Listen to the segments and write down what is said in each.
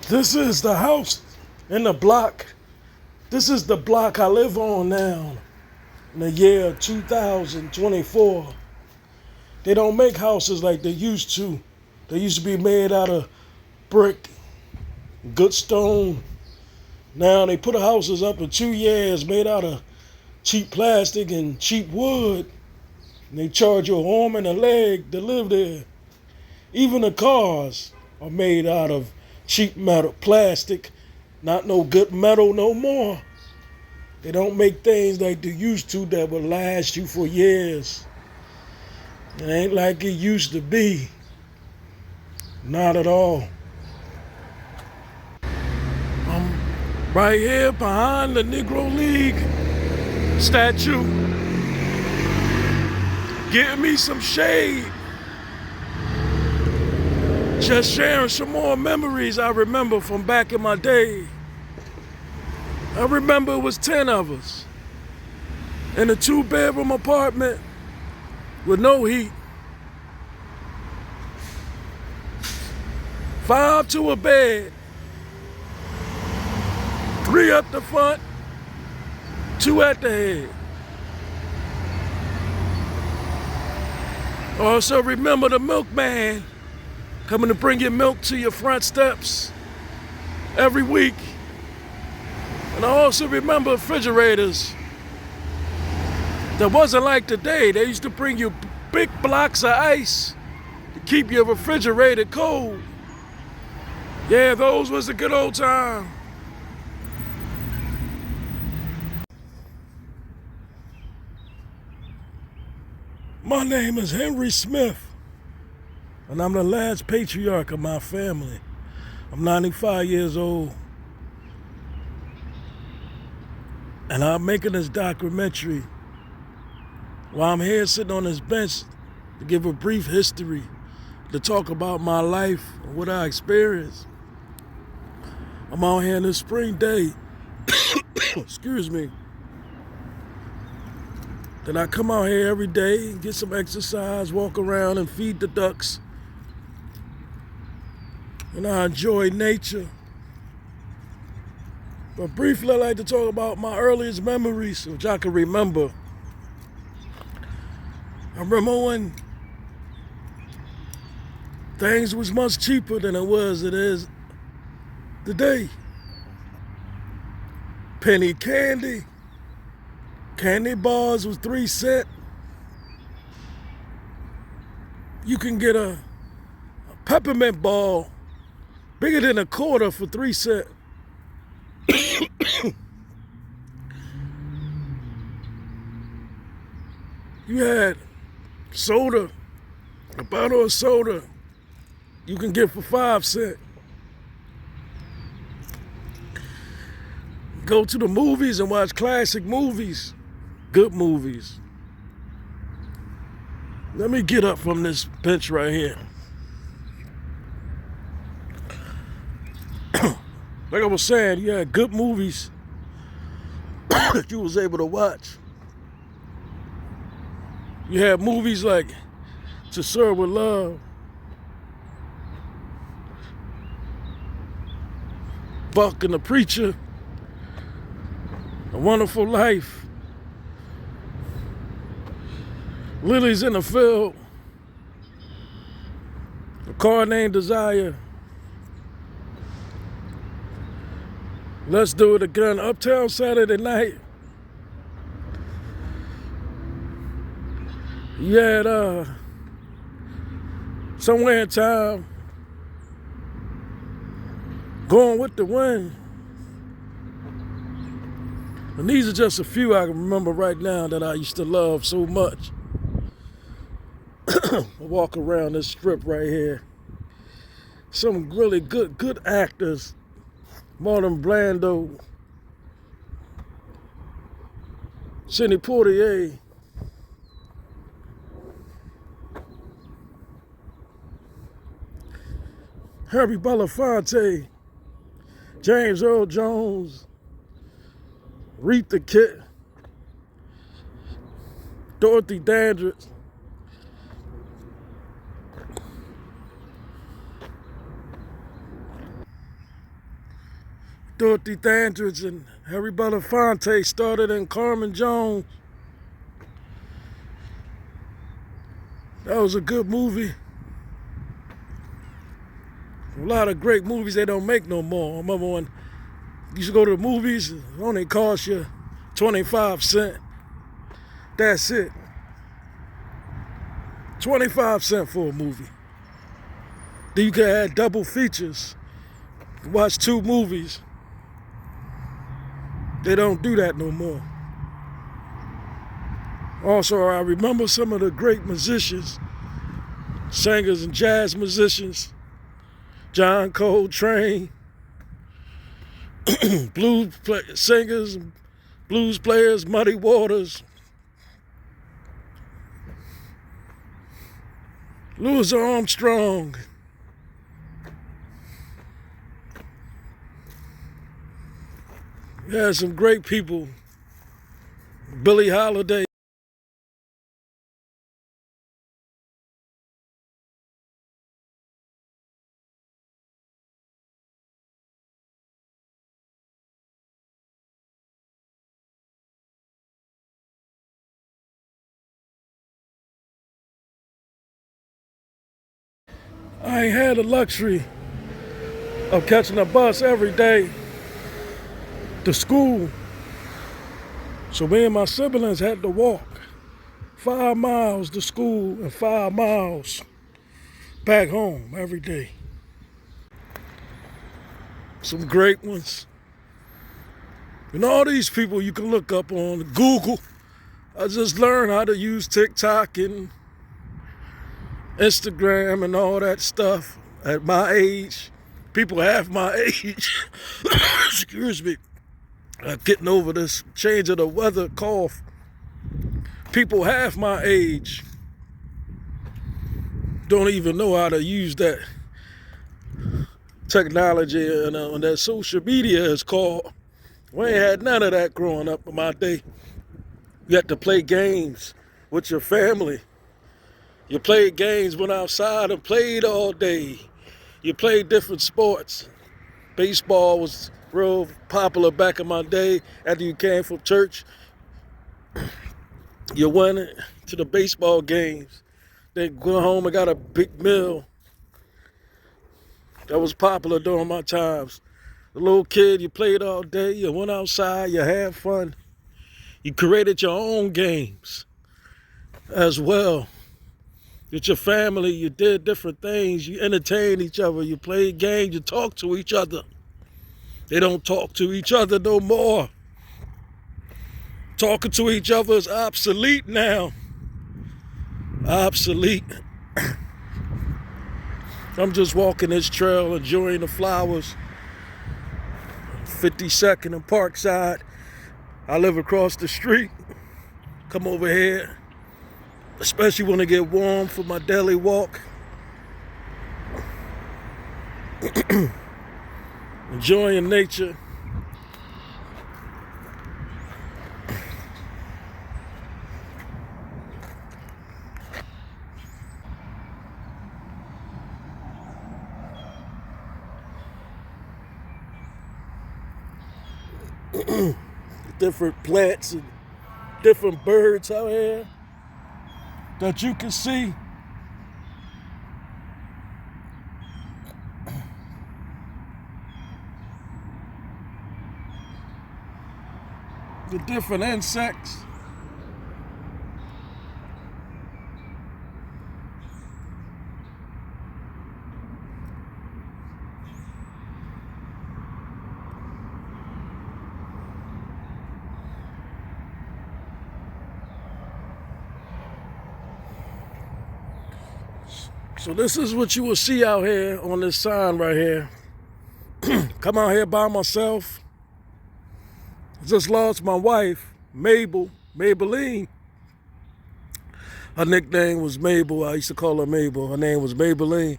This is the house in the block. This is the block I live on now in the year 2024. They don't make houses like they used to. They used to be made out of brick, good stone. Now they put the houses up in 2 years made out of cheap plastic and cheap wood. And they charge you a arm and a leg to live there. Even the cars are made out of cheap metal, plastic, not no good metal no more. They don't make things like they used to that will last you for years. It ain't like it used to be. Not at all. I'm right here behind the Negro League statue, getting me some shade. Just sharing some more memories I remember from back in my day. I remember it was 10 of us in a 2-bedroom apartment with no heat. 5 to a bed. 3 up the front, 2 at the head. Also remember the milkman coming to bring your milk to your front steps every week. And I also remember refrigerators that wasn't like today. They used to bring you big blocks of ice to keep your refrigerator cold. Yeah, those was a good old time. My name is Henry Smith, and I'm the last patriarch of my family. I'm 95 years old, and I'm making this documentary while I'm here sitting on this bench to give a brief history, to talk about my life and what I experienced. I'm out here in this spring day, excuse me. Then I come out here every day and get some exercise, walk around and feed the ducks. And I enjoy nature. But briefly, I'd like to talk about my earliest memories, which I can remember. I remember when things was much cheaper than it is today. Penny candy. Candy bars was 3 cents. You can get a peppermint ball bigger than a quarter for 3 cents. You had soda, a bottle of soda you can get for 5 cents. Go to the movies and watch classic movies, good movies. Let me get up from this bench right here. Like I was saying, you had good movies that you was able to watch. You had movies like To Serve With Love, Buck and the Preacher, A Wonderful Life, Lilies in the Field, A Car Named Desire, Let's Do It Again, Uptown Saturday Night. You had Somewhere in Time, Going with the Wind. And these are just a few I can remember right now that I used to love so much. I walk around this strip right here. Some really good actors. Marlon Brando, Sidney Poitier, Herbie Belafonte, James Earl Jones, Rita Kit, Dorothy Dandridge, Dorothy Dandridge and Harry Belafonte started in Carmen Jones. That was a good movie. A lot of great movies they don't make no more. I remember when you used to go to the movies, it only cost you 25 cents. That's it. 25 cents for a movie. Then you could add double features. Watch 2 movies. They don't do that no more. Also, I remember some of the great musicians, singers and jazz musicians. John Coltrane, singers, blues players, Muddy Waters, Louis Armstrong. Yeah, some great people. Billie Holiday. I ain't had the luxury of catching a bus every day to school. So me and my siblings had to walk 5 miles to school and 5 miles back home every day. Some great ones. And all these people you can look up on Google. I just learned how to use TikTok and Instagram and all that stuff at my age. People half my age. Excuse me. Getting over this change of the weather cough. People half my age don't even know how to use that technology and that social media is called. We ain't had none of that growing up in my day. You had to play games with your family. You played games, went outside and played all day. You played different sports. Baseball was real popular back in my day. After you came from church, you went to the baseball games. Then go home and got a big meal. That was popular during my times. A little kid, you played all day, you went outside, you had fun. You created your own games as well. With your family, you did different things. You entertained each other, you played games, you talked to each other. They don't talk to each other no more. Talking to each other is obsolete now. Obsolete. I'm just walking this trail, enjoying the flowers. 52nd and Parkside. I live across the street. Come over here, especially when it get warm for my daily walk. Enjoying nature. Different plants and different birds out here that you can see. The different insects. So this is what you will see out here on this sign right here. Come out here by myself. I just lost my wife, Maybelline. Her nickname was Mabel. I used to call her Mabel. Her name was Maybelline.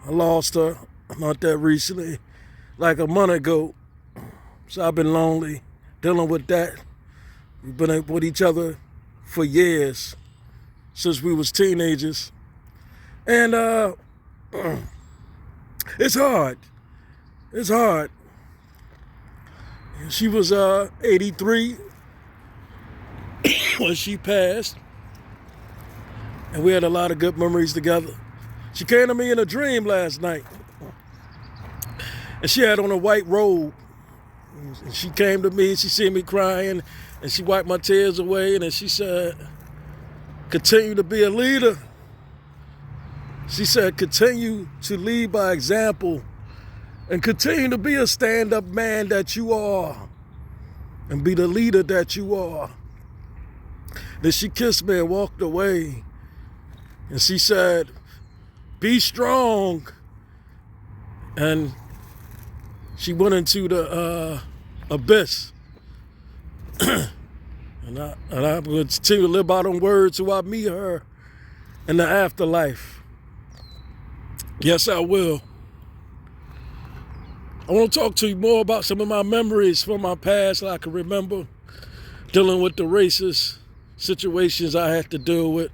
I lost her not that recently, like a month ago. So I've been lonely, dealing with that. We've been with each other for years, since we was teenagers. And it's hard. It's hard She was 83 when she passed, and we had a lot of good memories together. She came to me in a dream last night, and she had on a white robe. And she came to me, she see me crying, and she wiped my tears away, and then she said, continue to be a leader. She said, continue to lead by example, and continue to be a stand-up man that you are, and be the leader that you are. Then she kissed me and walked away, and she said, be strong. And she went into the abyss. and I'm going to continue to live by them words till I meet her in the afterlife. Yes, I will. I want to talk to you more about some of my memories from my past that I can remember, dealing with the racist situations I had to deal with.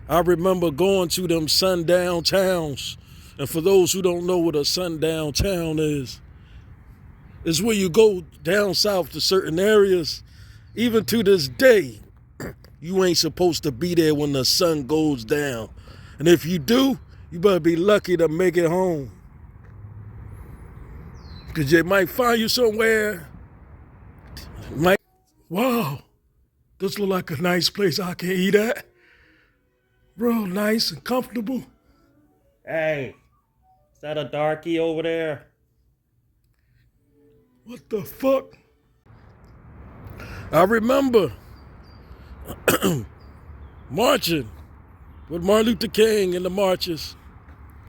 I remember going to them sundown towns. And for those who don't know what a sundown town is, it's where you go down south to certain areas. Even to this day, you ain't supposed to be there when the sun goes down. And if you do, you better be lucky to make it home. Because they might find you somewhere. Wow, this look like a nice place I can eat at. Real nice and comfortable. Hey, is that a darkie over there? What the fuck? I remember marching with Martin Luther King in the marches.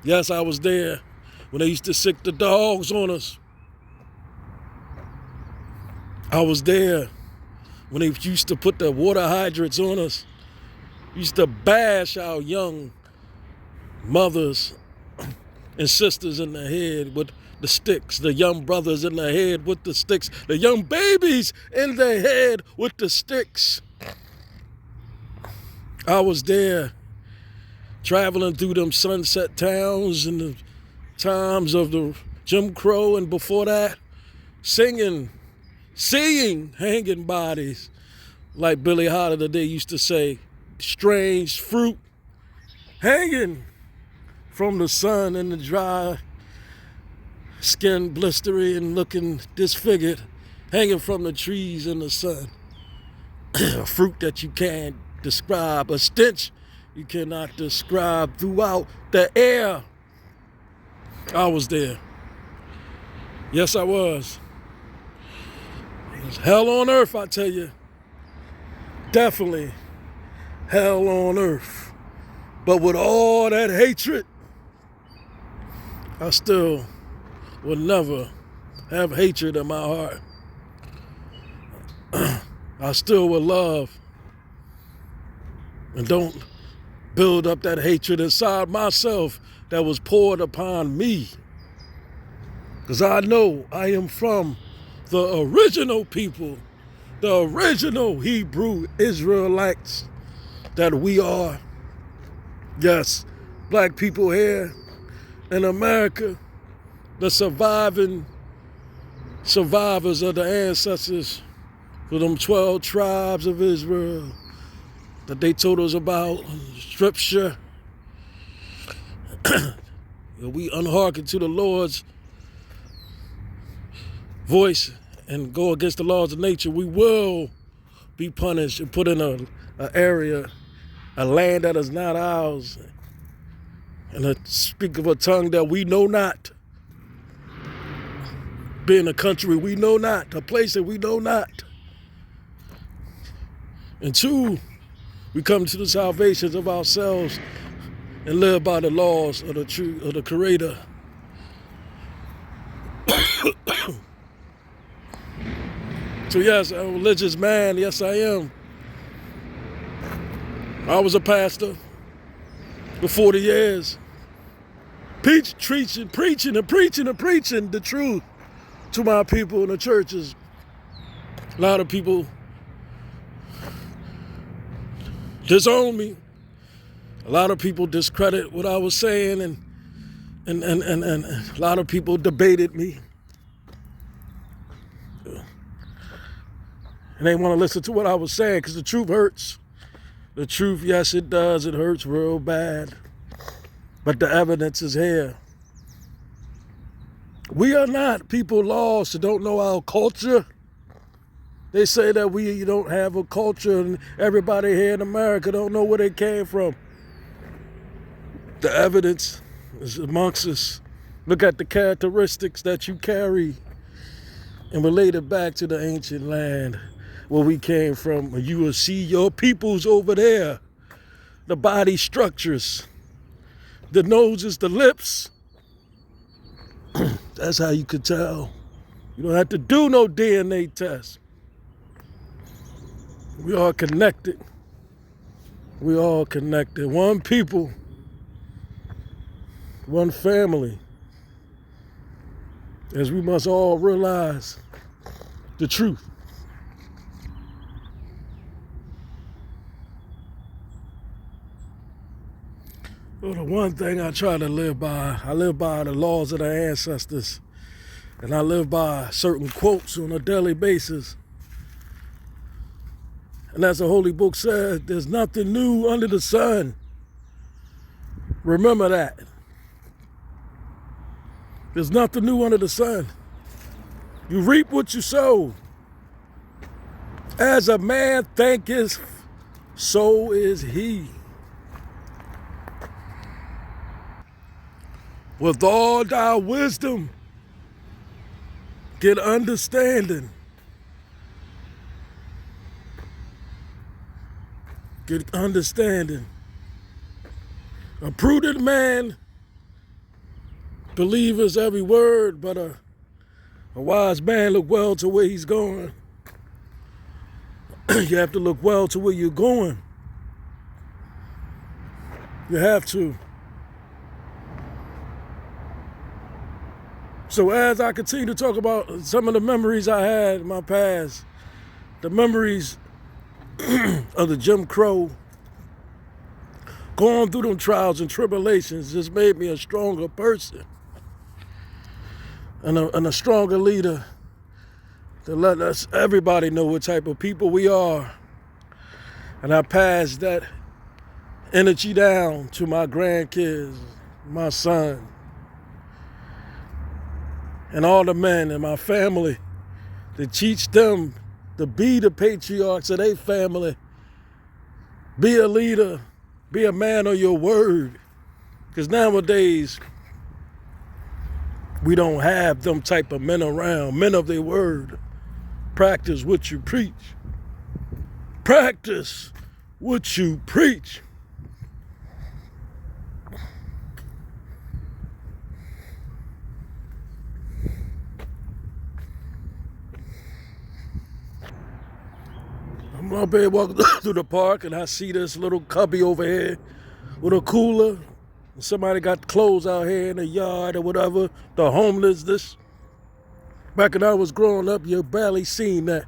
Yes, I was there when they used to sick the dogs on us. I was there when they used to put the water hydrants on us. Used to bash our young mothers and sisters in the head with the sticks, the young brothers in the head with the sticks, the young babies in the head with the sticks. I was there traveling through them sunset towns in the times of the Jim Crow, and before that, seeing hanging bodies, like Billie Holiday used to say, strange fruit hanging from the sun and the dry skin blistering and looking disfigured, hanging from the trees in the sun. A fruit that you can't describe, a stench you cannot describe throughout the air. I was there. Yes, I was. It was hell on earth, I tell you. Definitely hell on earth. But with all that hatred, I still will never have hatred in my heart. I still will love and don't build up that hatred inside myself that was poured upon me. Because I know I am from the original people, the original Hebrew Israelites that we are. Yes, black people here in America, the survivors of the ancestors for them 12 tribes of Israel that they told us about in Scripture. We unhearken to the Lord's voice and go against the laws of nature, we will be punished and put in an area, a land that is not ours, and speak of a tongue that we know not, be in a country we know not, a place that we know not. And two, we come to the salvation of ourselves and live by the laws of the Creator. So yes, I'm a religious man. Yes, I am. I was a pastor for 40 years. Preaching the truth to my people in the churches. A lot of people disown me. A lot of people discredit what I was saying, and a lot of people debated me. And they want to listen to what I was saying because the truth hurts. The truth, yes, it does. It hurts real bad. But the evidence is here. We are not people lost that don't know our culture. They say that we don't have a culture and everybody here in America don't know where they came from. The evidence is amongst us. Look at the characteristics that you carry and relate it back to the ancient land where we came from. You will see your peoples over there, the body structures, the noses, the lips. That's how you could tell. You don't have to do no DNA test. We are connected. We all connected. One people, one family. As we must all realize the truth. Well, the one thing I try to live by the laws of the ancestors. And I live by certain quotes on a daily basis. And as the Holy Book says, there's nothing new under the sun. Remember that. There's nothing new under the sun. You reap what you sow. As a man thinketh, so is he. With all thy wisdom, get understanding. Get understanding. A prudent man believes every word, but a wise man look well to where he's going. You have to look well to where you're going. You have to. So as I continue to talk about some of the memories I had in my past, the memories of the Jim Crow, going through them trials and tribulations just made me a stronger person and a stronger leader to let us, everybody know what type of people we are. And I passed that energy down to my grandkids, my son, and all the men in my family to teach them to be the patriarchs of their family. Be a leader. Be a man of your word. Because nowadays, we don't have them type of men around. Men of their word. Practice what you preach. Practice what you preach. I'm up here walking through the park and I see this little cubby over here with a cooler. And somebody got clothes out here in the yard or whatever. The homeless. Back when I was growing up, you barely seen that.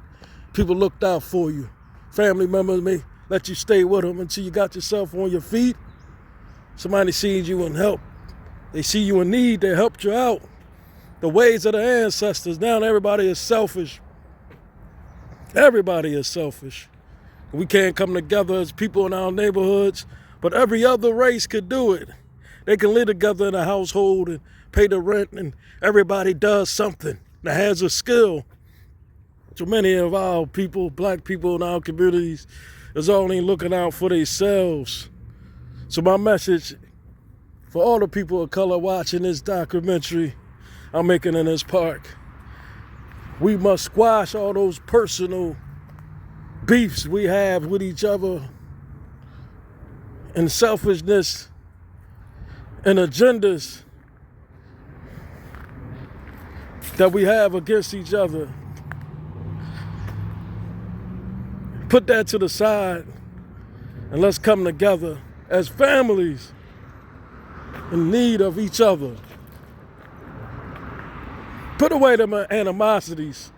People looked out for you. Family members may let you stay with them until you got yourself on your feet. Somebody sees you and help. They see you in need, they helped you out. The ways of the ancestors. Now everybody is selfish. Everybody is selfish. We can't come together as people in our neighborhoods, but every other race could do it. They can live together in a household and pay the rent, and everybody does something that has a skill. So many of our people, black people in our communities, is only looking out for themselves. So my message for all the people of color watching this documentary I'm making in this park, we must squash all those personal beefs we have with each other and selfishness and agendas that we have against each other. Put that to the side and let's come together as families in need of each other. Put away the animosities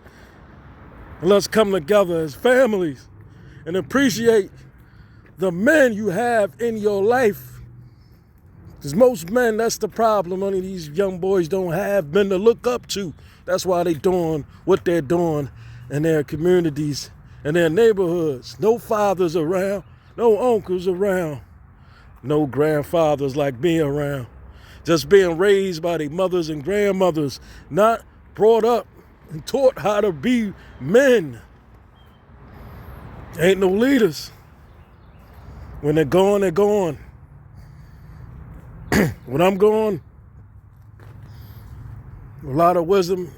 and let's come together as families and appreciate the men you have in your life. Because most men, that's the problem. Only these young boys don't have men to look up to. That's why they're doing what they're doing in their communities in their neighborhoods. No fathers around, no uncles around, no grandfathers like me around. Just being raised by their mothers and grandmothers, not brought up and taught how to be men. Ain't no leaders. When they're gone, they're gone. When I'm gone, a lot of wisdom,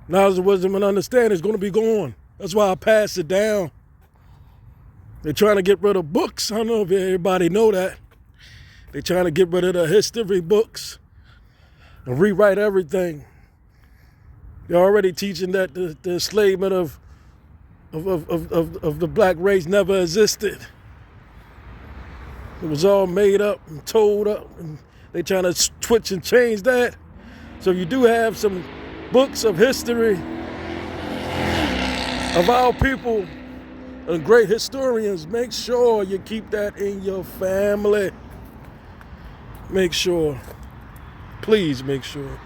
knowledge, wisdom, and understanding is going to be gone. That's why I pass it down. They're trying to get rid of books. I don't know if everybody know that. They're trying to get rid of the history books and rewrite everything. They're already teaching that the enslavement of the black race never existed. It was all made up and told up, and they trying to twitch and change that. So you do have some books of history of our people and great historians. Make sure you keep that in your family. Make sure. Please make sure.